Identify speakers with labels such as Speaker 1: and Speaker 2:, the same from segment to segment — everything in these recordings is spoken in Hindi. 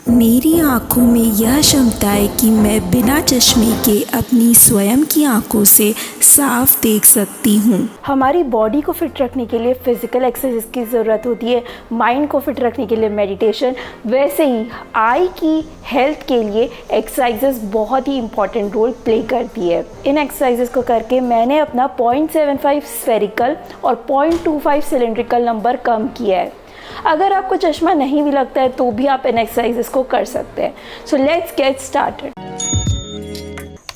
Speaker 1: मेरी आँखों में यह क्षमता है कि मैं बिना चश्मे के अपनी स्वयं की आँखों से साफ देख सकती हूँ।
Speaker 2: हमारी बॉडी को फिट रखने के लिए फिज़िकल एक्सरसाइज की ज़रूरत होती है, माइंड को फिट रखने के लिए मेडिटेशन। वैसे ही आई की हेल्थ के लिए एक्सरसाइजेस बहुत ही इंपॉर्टेंट रोल प्ले करती है। इन एक्सरसाइजेस को करके मैंने अपना 0.75 स्फेरिकल और 0.25 सिलेंड्रिकल नंबर कम किया है। अगर आपको चश्मा नहीं भी लगता है तो भी आप इन एक्सरसाइजेस को कर सकते हैं। So let's get started.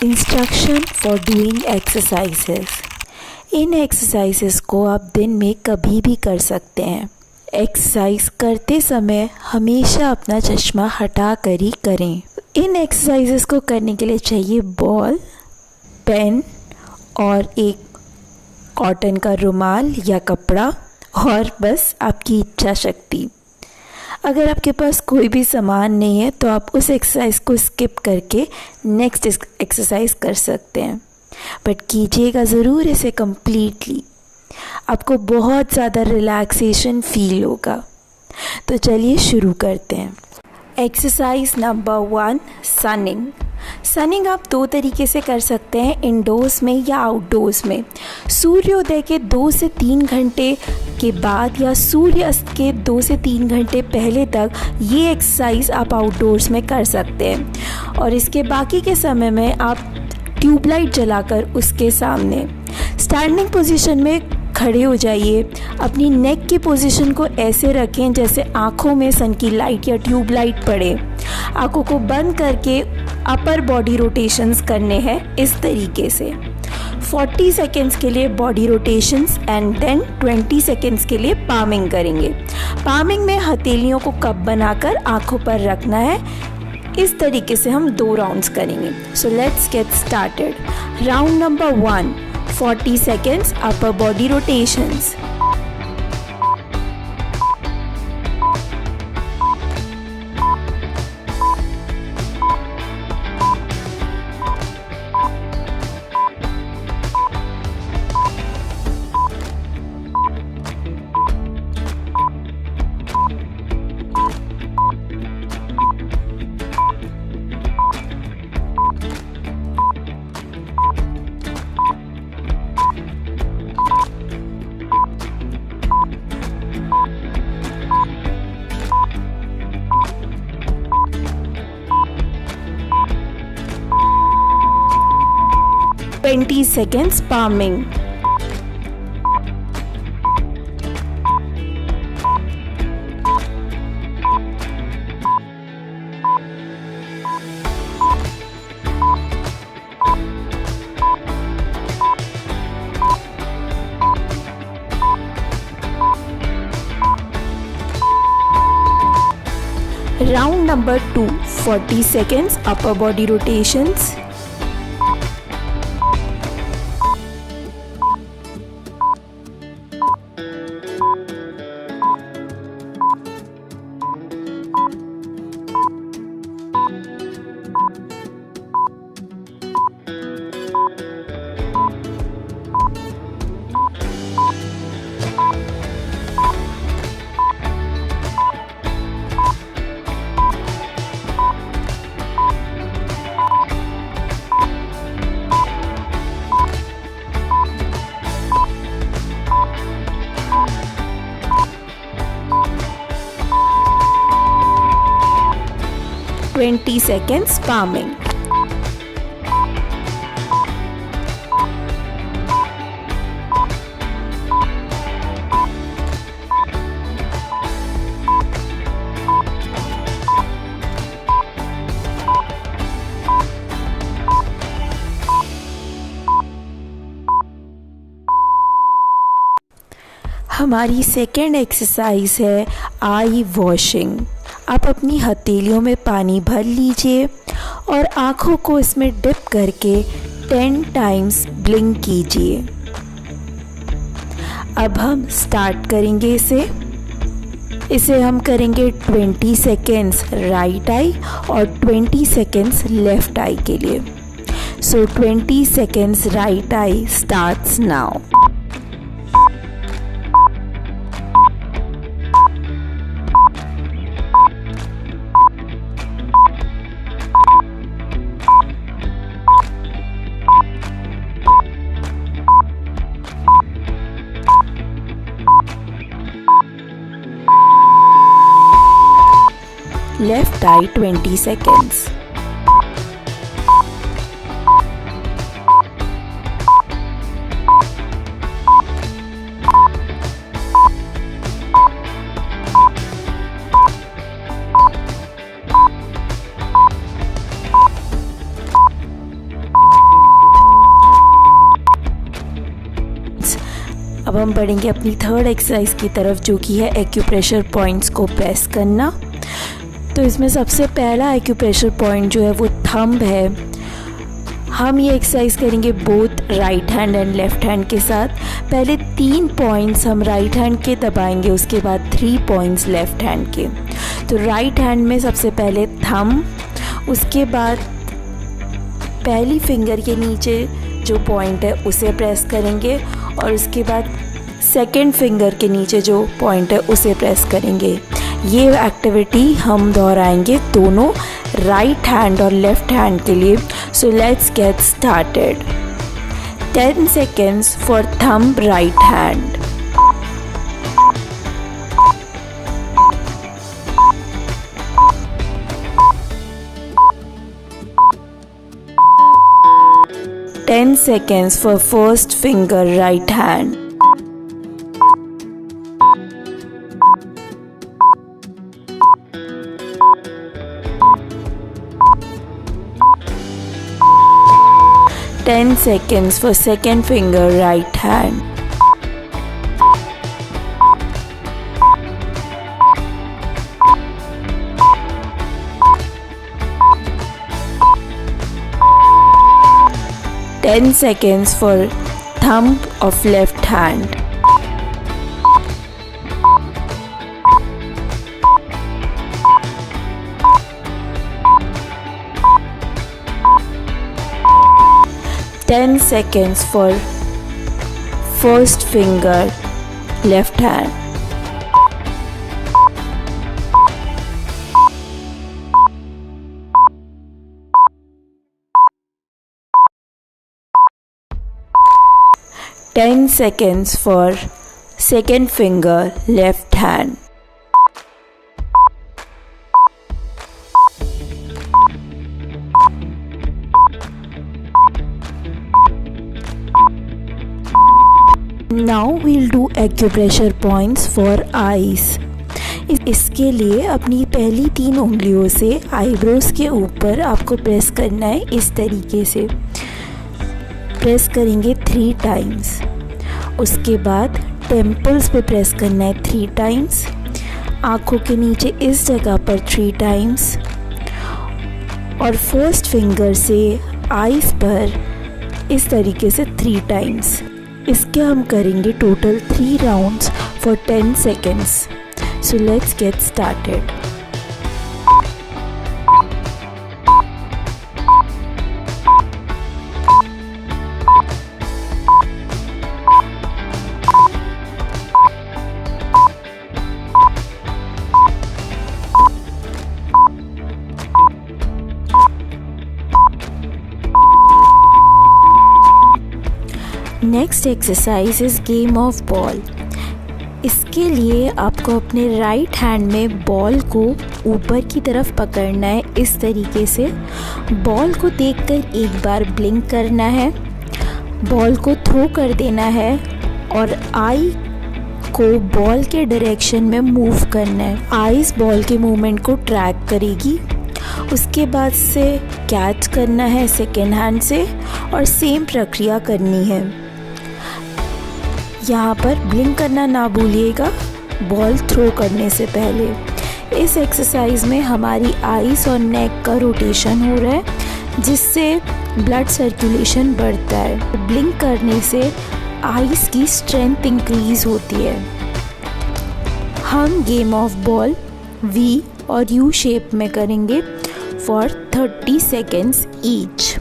Speaker 1: Instruction for doing exercises. In exercises को आप दिन में कभी भी कर सकते हैं। एक्सरसाइज करते समय हमेशा अपना चश्मा हटा कर ही करें। इन एक्सरसाइजेस को करने के लिए चाहिए बॉल, पेन और एक कॉटन का रुमाल या कपड़ा और बस आपकी इच्छा शक्ति। अगर आपके पास कोई भी सामान नहीं है तो आप उस एक्सरसाइज को स्किप करके नेक्स्ट एक्सरसाइज कर सकते हैं, बट कीजिएगा ज़रूर इसे कम्प्लीटली। आपको बहुत ज़्यादा रिलैक्सेशन फील होगा। तो चलिए शुरू करते हैं। Exercise number 1, सनिंग। सनिंग आप 2 तरीके से कर सकते हैं, इंडोर्स में या आउटडोर्स में। सूर्योदय के 2 से 3 घंटे के बाद या सूर्यास्त के 2 से 3 घंटे पहले तक ये एक्सरसाइज आप आउटडोर्स में कर सकते हैं, और इसके बाकी के समय में आप ट्यूबलाइट जलाकर उसके सामने स्टैंडिंग पोजीशन में खड़े हो जाइए। अपनी नेक की पोजीशन को ऐसे रखें जैसे आँखों में सन की लाइट या ट्यूबलाइट पड़े। आँखों को बंद करके अपर बॉडी रोटेशंस करने हैं इस तरीके से। 40 सेकेंड्स के लिए body rotations and then 20 seconds के लिए पामिंग करेंगे। पामिंग में हथेलियों को कप बनाकर आँखों पर रखना है। इस तरीके से हम 2 राउंड्स करेंगे। So let's get started. Round number 1, 40 seconds upper body rotations. Twenty seconds palming. Round number 2, 40 seconds upper body rotations. Twenty seconds palming. हमारी सेकेंड एक्सरसाइज है आई वॉशिंग। आप अपनी हथेलियों में पानी भर लीजिए और आँखों को इसमें डिप करके 10 टाइम्स ब्लिंक कीजिए। अब हम स्टार्ट करेंगे इसे हम करेंगे 20 सेकेंड्स राइट आई और 20 सेकेंड्स लेफ्ट आई के लिए। सो 20 seconds right eye starts now. left eye 20 seconds. अब हम बढ़ेंगे अपनी थर्ड एक्सरसाइज की तरफ, जो कि है एक्यूप्रेशर पॉइंट्स को प्रेस करना। तो इसमें सबसे पहला एक्यूप्रेशर पॉइंट जो है वो थंब है। हम ये एक्सरसाइज करेंगे both right hand and left hand के साथ। पहले 3 पॉइंट्स हम राइट हैंड के दबाएंगे, उसके बाद 3 पॉइंट्स लेफ्ट हैंड के। तो राइट हैंड में सबसे पहले थंब, उसके बाद पहली फिंगर के नीचे जो पॉइंट है उसे प्रेस करेंगे और उसके बाद सेकंड फिंगर के नीचे जो पॉइंट है उसे प्रेस करेंगे। ये एक्टिविटी हम दोहराएंगे दोनों राइट हैंड और लेफ्ट हैंड के लिए। So let's get started. 10 seconds for thumb right hand. Ten seconds for first finger right hand. 10 seconds for second finger right hand. 10 seconds for thumb of left hand. 10 seconds for first finger left hand. 10 seconds for second finger left hand. Now we'll do acupressure points for eyes. इसके लिए अपनी पहली 3 उंगलियों से आईब्रोज के ऊपर आपको प्रेस करना है। इस तरीके से प्रेस करेंगे 3 टाइम्स। उसके बाद टेम्पल्स पे प्रेस करना है 3 टाइम्स। आँखों के नीचे इस जगह पर 3 टाइम्स और फर्स्ट फिंगर से आईज पर इस तरीके से 3 टाइम्स। इसके हम करेंगे total 3 rounds for 10 seconds. So let's get started. Next exercise is game of ball. इसके लिए आपको अपने राइट हैंड में बॉल को ऊपर की तरफ पकड़ना है इस तरीके से। बॉल को देखकर एक बार ब्लिंक करना है, बॉल को थ्रो कर देना है और आई को बॉल के डायरेक्शन में मूव करना है। आईज बॉल के मूवमेंट को ट्रैक करेगी। उसके बाद से कैच करना है सेकेंड हैंड से और सेम प्रक्रिया करनी है। यहाँ पर ब्लिंक करना ना भूलिएगा बॉल थ्रो करने से पहले। इस एक्सरसाइज में हमारी आईज और नेक का रोटेशन हो रहा है जिससे ब्लड सर्कुलेशन बढ़ता है। ब्लिंक करने से आईज की स्ट्रेंथ इंक्रीज होती है। हम गेम ऑफ बॉल वी और यू शेप में करेंगे फॉर 30 seconds ईच।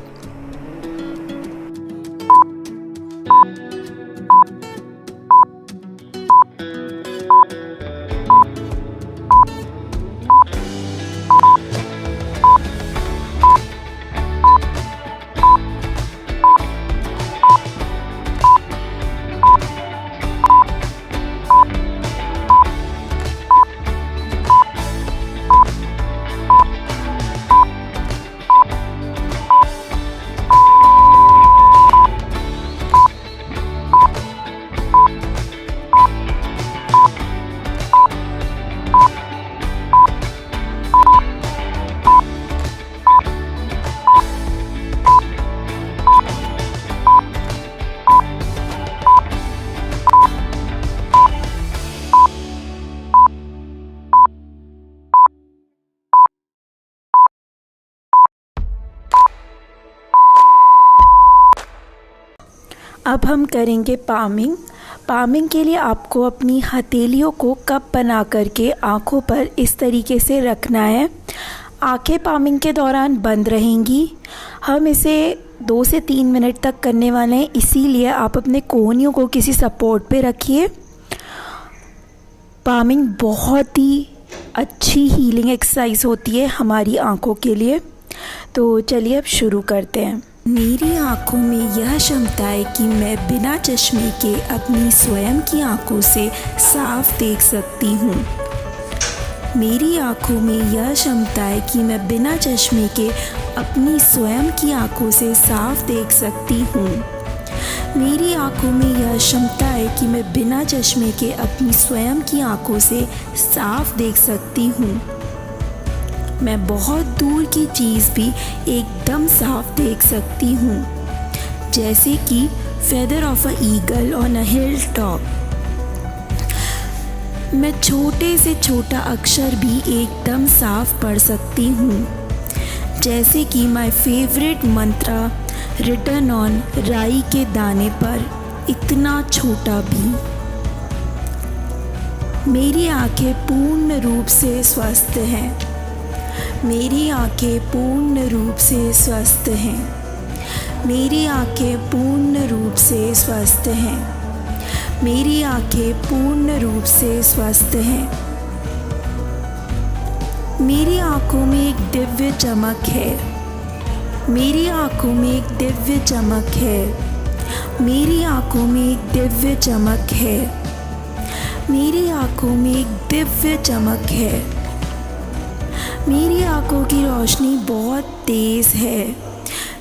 Speaker 1: अब हम करेंगे पामिंग। पामिंग के लिए आपको अपनी हथेलियों को कप बना करके आँखों पर इस तरीके से रखना है। आँखें पामिंग के दौरान बंद रहेंगी। हम इसे 2 से 3 मिनट तक करने वाले हैं, इसीलिए आप अपने कोहनियों को किसी सपोर्ट पे रखिए। पामिंग बहुत ही अच्छी हीलिंग एक्सरसाइज होती है हमारी आँखों के लिए। तो चलिए अब शुरू करते हैं। मेरी आँखों में यह क्षमता है कि मैं बिना चश्मे के अपनी स्वयं की आँखों से साफ देख सकती हूँ। मेरी आँखों में यह क्षमता है कि मैं बिना चश्मे के अपनी स्वयं की आँखों से साफ देख सकती हूँ। मेरी आँखों में यह क्षमता है कि मैं बिना चश्मे के अपनी स्वयं की आँखों से साफ देख सकती हूँ। मैं बहुत दूर की चीज़ भी एकदम साफ देख सकती हूँ, जैसे कि feather of a eagle on a hill top. मैं छोटे से छोटा अक्षर भी एकदम साफ पढ़ सकती हूँ, जैसे कि my favourite mantra written on राई के दाने पर, इतना छोटा भी। मेरी आँखें पूर्ण रूप से स्वस्थ हैं। मेरी आँखें पूर्ण रूप से स्वस्थ हैं। मेरी आँखें पूर्ण रूप से स्वस्थ हैं। मेरी आँखें पूर्ण रूप से स्वस्थ हैं। मेरी आँखों में एक दिव्य चमक है। मेरी आँखों में एक दिव्य चमक है। मेरी आँखों में एक दिव्य चमक है। मेरी आँखों में एक दिव्य चमक है। मेरी आँखों की रोशनी बहुत तेज़ है।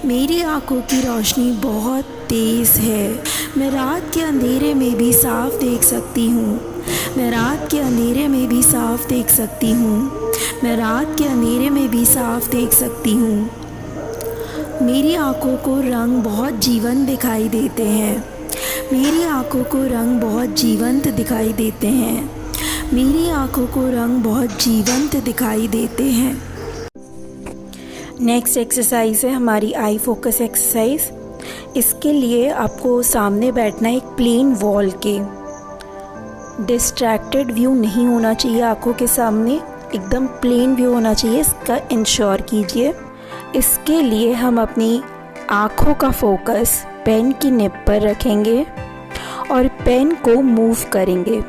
Speaker 1: मेरी आँखों की रोशनी बहुत तेज़ है। मैं रात के अंधेरे में भी साफ देख सकती हूँ। मैं रात के अंधेरे में भी साफ देख सकती हूँ। मैं रात के अंधेरे में भी साफ देख सकती हूँ। मेरी आँखों को रंग बहुत जीवंत दिखाई देते हैं। मेरी आँखों को रंग बहुत जीवंत दिखाई देते हैं। मेरी आँखों को रंग बहुत जीवंत दिखाई देते हैं। नेक्स्ट एक्सरसाइज है हमारी आई फोकस एक्सरसाइज। इसके लिए आपको सामने बैठना है एक प्लेन वॉल के। डिस्ट्रैक्टेड व्यू नहीं होना चाहिए आँखों के सामने, एकदम प्लेन व्यू होना चाहिए, इसका इंश्योर कीजिए। इसके लिए हम अपनी आँखों का फोकस पेन की निब पर रखेंगे और पेन को मूव करेंगे।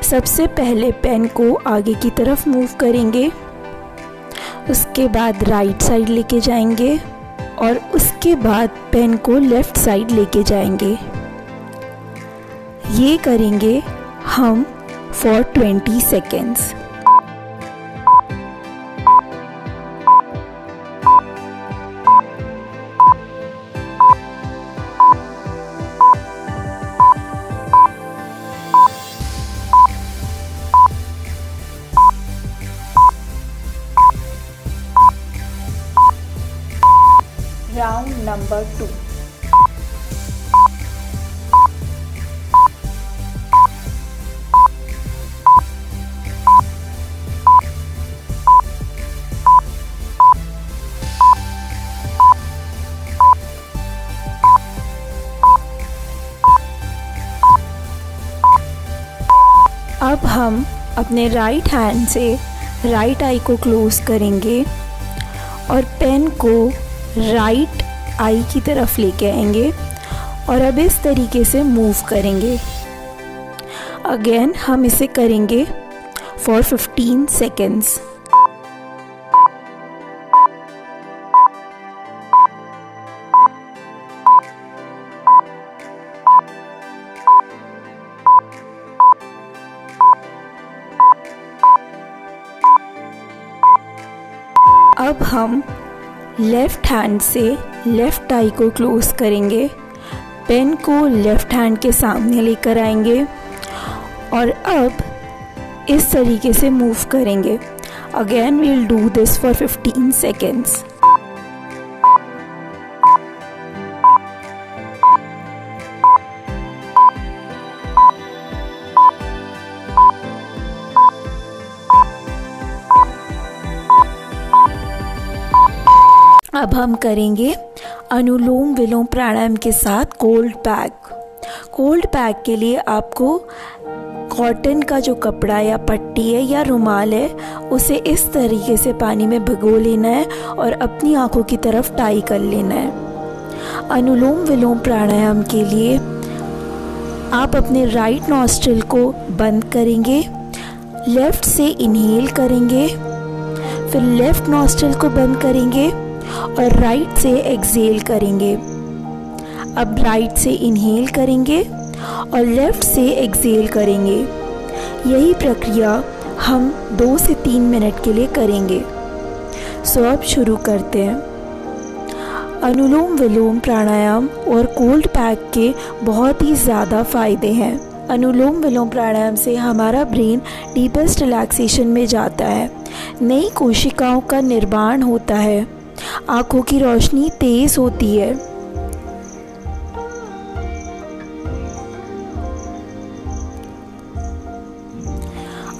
Speaker 1: सबसे पहले पेन को आगे की तरफ मूव करेंगे, उसके बाद राइट साइड लेके जाएंगे और उसके बाद पेन को लेफ़्ट साइड लेके जाएंगे। ये करेंगे हम फॉर 20 सेकेंड्स।
Speaker 2: Round number 2।
Speaker 1: अब हम अपने राइट हैंड से राइट आई को क्लोज़ करेंगे और पेन को राइट आई की तरफ लेके आएंगे और अब इस तरीके से मूव करेंगे। अगेन हम इसे करेंगे फॉर 15 सेकेंड्स। अब हम लेफ़्ट हैंड से लेफ़्ट आई को क्लोज़ करेंगे, पेन को लेफ़्ट हैंड के सामने लेकर आएंगे और अब इस तरीके से मूव करेंगे। Again we will do this for 15 seconds. अब हम करेंगे अनुलोम विलोम प्राणायाम के साथ कोल्ड पैक। कोल्ड पैक के लिए आपको कॉटन का जो कपड़ा या पट्टी है या रुमाल है उसे इस तरीके से पानी में भिगो लेना है और अपनी आंखों की तरफ टाई कर लेना है। अनुलोम विलोम प्राणायाम के लिए आप अपने राइट नॉस्ट्रिल को बंद करेंगे, लेफ़्ट से इनहेल करेंगे, फिर लेफ़्ट नॉस्ट्रिल को बंद करेंगे और राइट से एक्सहेल करेंगे। अब राइट से इनहेल करेंगे और लेफ़्ट से एक्सहेल करेंगे। यही प्रक्रिया हम 2 से 3 मिनट के लिए करेंगे। सो अब शुरू करते हैं। अनुलोम विलोम प्राणायाम और कोल्ड पैक के बहुत ही ज़्यादा फ़ायदे हैं। अनुलोम विलोम प्राणायाम से हमारा ब्रेन डीपेस्ट रिलैक्सेशन में जाता है, नई कोशिकाओं का निर्माण होता है, आँखों की रोशनी तेज़ होती है।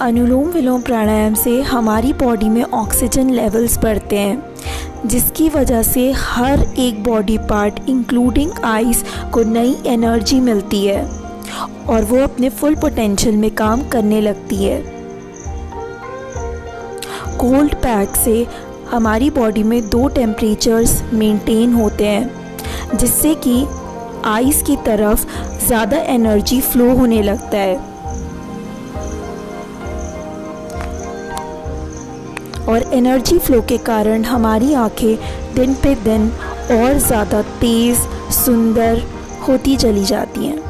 Speaker 1: अनुलोम विलोम प्राणायाम से हमारी बॉडी में ऑक्सीजन लेवल्स बढ़ते हैं, जिसकी वजह से हर एक बॉडी पार्ट इंक्लूडिंग आइज़ को नई एनर्जी मिलती है और वो अपने फुल पोटेंशियल में काम करने लगती है। कोल्ड पैक से हमारी बॉडी में 2 टेम्परेचर्स मेंटेन होते हैं, जिससे कि आइज़ की तरफ ज़्यादा एनर्जी फ्लो होने लगता है और एनर्जी फ्लो के कारण हमारी आँखें दिन पे दिन और ज़्यादा तेज़ सुंदर होती चली जाती हैं।